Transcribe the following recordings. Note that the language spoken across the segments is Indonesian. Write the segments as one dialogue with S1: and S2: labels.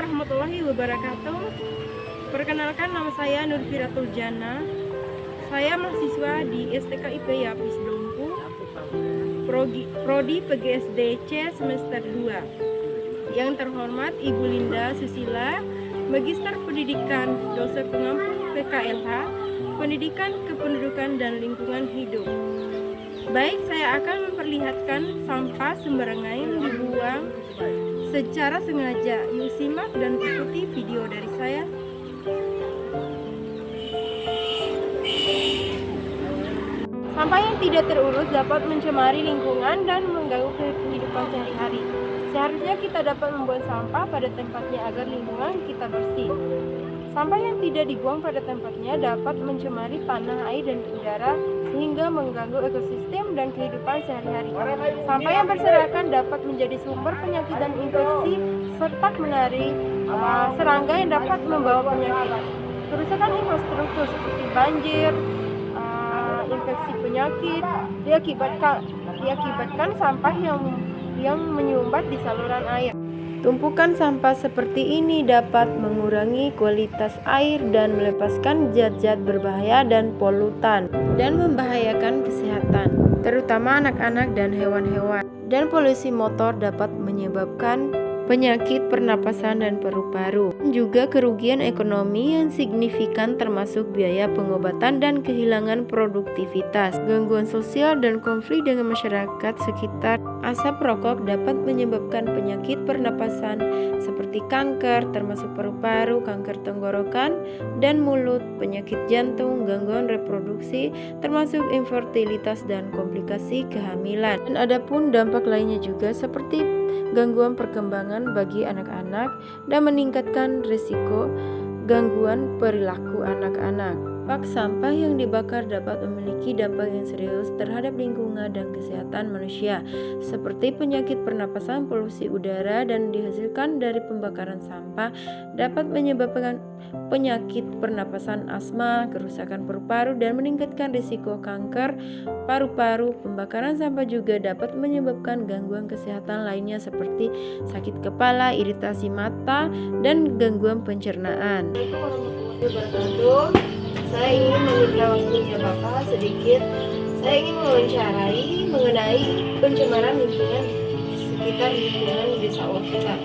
S1: warahmatullahi wabarakatuh. Perkenalkan, nama saya Nurfiratul Jana. Saya mahasiswa di STKIP Yapis Dompu, Prodi PGSDC semester 2. Yang terhormat Ibu Linda Susila, Magister Pendidikan, dosen pengampu PKLH, Pendidikan Kependudukan dan Lingkungan Hidup. Baik, saya akan memperlihatkan sampah sembarangan yang dibuang secara sengaja. Yuk simak dan ikuti video dari saya. Sampah yang tidak terurus dapat mencemari lingkungan dan mengganggu kehidupan sehari-hari. Seharusnya kita dapat membuang sampah pada tempatnya agar lingkungan kita bersih. Sampah yang tidak dibuang pada tempatnya dapat mencemari tanah, air, dan udara sehingga mengganggu ekosistem dan kehidupan sehari-hari. Sampah yang berserakan dapat menjadi sumber penyakit dan infeksi serta menarik serangga yang dapat membawa penyakit. Kerusakan infrastruktur seperti banjir, infeksi penyakit diakibatkan sampah yang menyumbat di saluran air. Tumpukan sampah seperti ini dapat mengurangi kualitas air dan melepaskan zat-zat berbahaya dan polutan dan membahayakan kesehatan, terutama anak-anak dan hewan-hewan. Dan polusi motor dapat menyebabkan penyakit pernapasan dan paru-paru, juga kerugian ekonomi yang signifikan termasuk biaya pengobatan dan kehilangan produktivitas, gangguan sosial dan konflik dengan masyarakat sekitar. Asap rokok dapat menyebabkan penyakit pernapasan seperti kanker, termasuk paru-paru, kanker tenggorokan dan mulut, penyakit jantung, gangguan reproduksi, termasuk infertilitas dan komplikasi kehamilan. Dan ada pun dampak lainnya juga seperti gangguan perkembangan bagi anak-anak dan meningkatkan risiko gangguan perilaku anak-anak. Dampak sampah yang dibakar dapat memiliki dampak yang serius terhadap lingkungan dan kesehatan manusia, seperti penyakit pernapasan, polusi udara dan dihasilkan dari pembakaran sampah dapat menyebabkan penyakit pernapasan, asma, kerusakan paru-paru dan meningkatkan risiko kanker paru-paru. Pembakaran sampah juga dapat menyebabkan gangguan kesehatan lainnya seperti sakit kepala, iritasi mata, dan gangguan pencernaan.
S2: Saya ingin meminta waktunya Bapak sedikit. Saya ingin mewawancarai mengenai pencemaran lingkungan di sekitar lingkungan desa kita.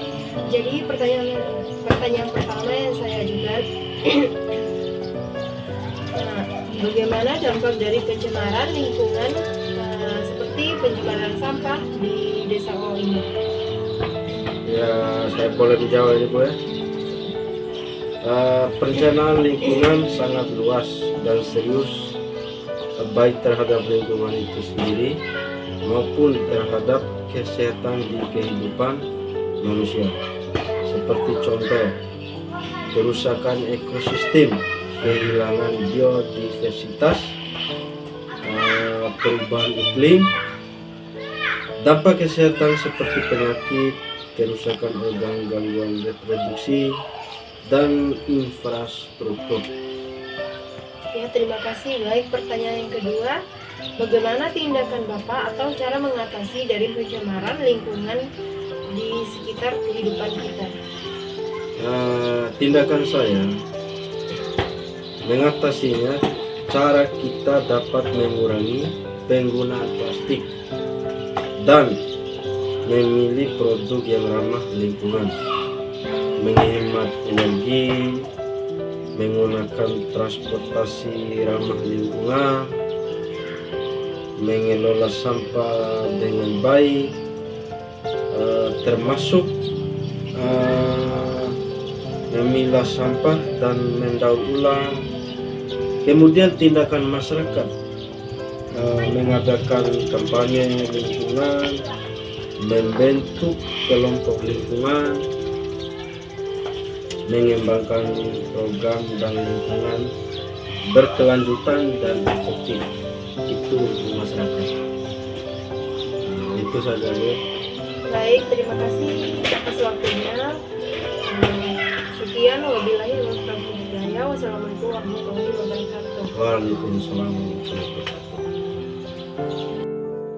S2: Jadi pertanyaan pertama yang saya ajukan, bagaimana dampak dari pencemaran lingkungan seperti pencemaran sampah di desa O ini?
S3: Ya, saya boleh menjawab ini, Bu ya. Perencanaan lingkungan sangat luas dan serius, baik terhadap lingkungan itu sendiri maupun terhadap kesehatan di kehidupan manusia. Seperti contoh, kerusakan ekosistem, kehilangan biodiversitas, perubahan iklim, dampak kesehatan seperti penyakit, kerusakan organ, gangguan reproduksi, dan infrastruktur.
S2: Ya, terima kasih. Baik, pertanyaan yang kedua, bagaimana tindakan Bapak atau cara mengatasi dari pencemaran lingkungan di sekitar kehidupan kita?
S3: Tindakan saya mengatasinya, cara kita dapat mengurangi penggunaan plastik dan memilih produk yang ramah lingkungan, menghemat energi, menggunakan transportasi ramah lingkungan, mengelola sampah dengan baik, termasuk memilah sampah dan mendaur ulang. Kemudian tindakan masyarakat, mengadakan kampanye lingkungan, membentuk kelompok lingkungan, mengembangkan program dan lingkungan berkelanjutan dan efektif. Itu untuk masyarakat. Itu saja, Bu.
S2: Baik, terima kasih atas waktunya. Sekian, wabillahi taufiq hidayah. Wassalamualaikum warahmatullahi wabarakatuh.
S3: Waalaikumsalam warahmatullahi wabarakatuh.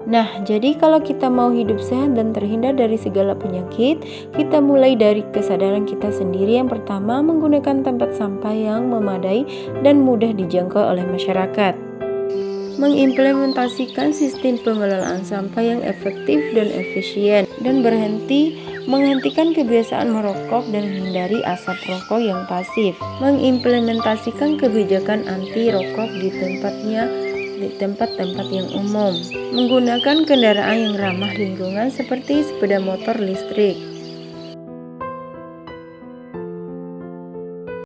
S1: Nah, jadi kalau kita mau hidup sehat dan terhindar dari segala penyakit, kita mulai dari kesadaran kita sendiri. Yang pertama, menggunakan tempat sampah yang memadai dan mudah dijangkau oleh masyarakat. Mengimplementasikan sistem pengelolaan sampah yang efektif dan efisien, dan menghentikan kebiasaan merokok dan menghindari asap rokok yang pasif. Mengimplementasikan kebijakan anti rokok di tempat-tempat yang umum. Menggunakan kendaraan yang ramah lingkungan seperti sepeda motor listrik.